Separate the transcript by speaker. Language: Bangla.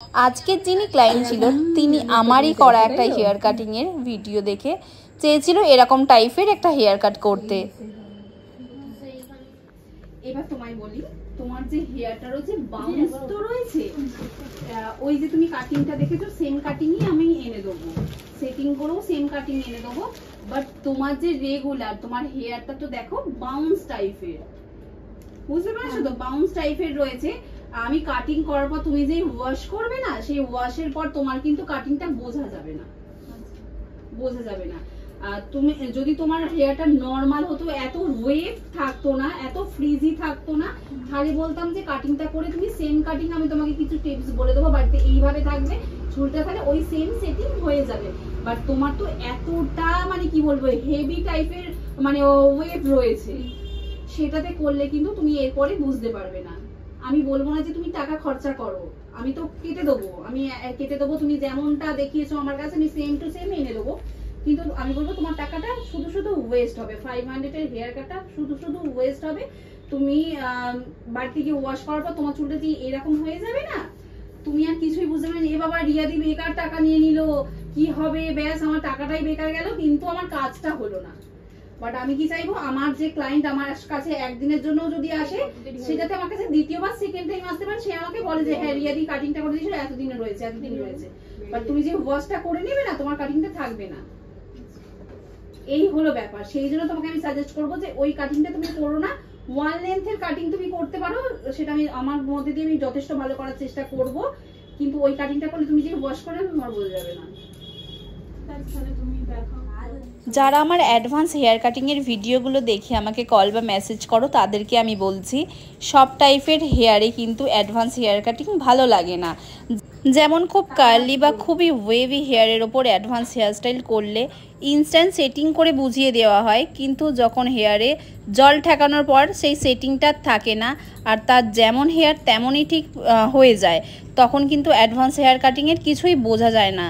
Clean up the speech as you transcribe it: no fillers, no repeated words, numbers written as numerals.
Speaker 1: আজকের যিনি ক্লায়েন্ট ছিল তিনি আমারই করা একটা হেয়ার কাটিং এর ভিডিও দেখে চেয়েছিল এরকম টাইপের একটা হেয়ার কাট করতে।
Speaker 2: এবার তোমায় বলি, তোমার যে হেয়ারটারও যে বাউন্স তো রয়েছে, ওই যে তুমি কাটিংটা দেখেছো সেম কাটিংই আমি এনে দেবো, সেটিং করেও সেম কাটিং এনে দেবো। বাট তোমার যে রেগুলার তোমার হেয়ারটা তো দেখো বাউন্স টাইপের, বুঝতে পারছো তো, বাউন্স টাইপের রয়েছে। আমি কাটিং করার পর তুমি যে ওয়াশ করবে না, সেই ওয়াশের পর তোমার কিন্তু কাটিংটা বোঝা যাবে না, বোঝা যাবে না। তুমি যদি তোমার হেয়ারটা নরমাল হতো, এত ওয়েভ থাকতো না, এত ফ্রিজি থাকতো না, তাহলে বলতাম যে কাটিংটা করে তুমি সেম কাটিং আমি তোমাকে কিছু টিপস বলে দেবো, বাড়িতে এইভাবে থাকবে চুলটা, তাহলে ওই সেম সেটিং হয়ে যাবে। বাট তোমার তো এতটা মানে কি বলবো হেভি টাইপের মানে ওয়েভ রয়েছে, সেটাতে করলে কিন্তু তুমি এরপরে বুঝতে পারবে না। আমি বলবো না যে তুমি টাকা খরচা করো, আমি তো কেটে দেবো, আমি কেটে দেবো, তুমি যেমনটা দেখিয়েছো আমার কাছে আমি সেম টু সেম এনে দেবো, কিন্তু আমি বলবো তোমার টাকাটা শুধু শুধু ওয়েস্ট হবে। 500 এর হেয়ার কাটটা শুধু শুধু ওয়েস্ট হবে। তুমি বাড়িতে গিয়ে ওয়াশ করার পর তোমার চুলটা যে এরকম হয়ে যাবে না, তুমি আর কিছুই বুঝতে পারবে না, এ বাবা রিয়াদি বেকার টাকা নিয়ে নিল, কি হবে, ব্যাস আমার টাকাটাই বেকার গেল, কিন্তু আমার কাজটা হলো না। বাট আমি কি চাইবো, আমার যে ক্লায়েন্ট আমার কাছে একদিনের জন্য যদি আসে, সেটাতে আমার কাছে দ্বিতীয়বার সেকেন্ড টাইম আসতে পারে, সে আমাকে বলে যে হ্যাঁ রিয়াদি কাটিংটা করে দিয়েছিল, এতদিনে রয়েছে, এতদিন রয়েছে। বাট তুমি যে ওয়াশটা করে নেবে না, তোমার কাটিংটা থাকবে না, এই হলো ব্যাপার। সেই জন্য তোমাকে আমি সাজেস্ট করবো যে ওই কাটিংটা তুমি করো না, ওয়ান লেন্থের কাটিং তুমি করতে পারো, সেটা আমি আমার মধ্যে দিয়ে আমি যথেষ্ট ভালো করার চেষ্টা করব, কিন্তু ওই কাটিংটা করলে তুমি যে ওয়াশ করে তোমার বোঝা যাবে না।
Speaker 1: যারা আমার অ্যাডভান্স হেয়ার কাটিংয়ের ভিডিওগুলো দেখে আমাকে কল বা মেসেজ করো, তাদেরকে আমি বলছি সব টাইপের হেয়ারে কিন্তু অ্যাডভান্স হেয়ার কাটিং ভালো লাগে না। যেমন খুব কার্লি বা খুবই ওয়েভি হেয়ারের ওপর অ্যাডভান্স হেয়ারস্টাইল করলে ইনস্ট্যান্ট সেটিং করে বুঝিয়ে দেওয়া হয়, কিন্তু যখন হেয়ারে জল ঠেকানোর পর সেই সেটিংটা থাকে না, আর তার যেমন হেয়ার তেমনই ঠিক হয়ে যায়, তখন কিন্তু অ্যাডভান্স হেয়ার কাটিংয়ের কিছুই বোঝা যায় না।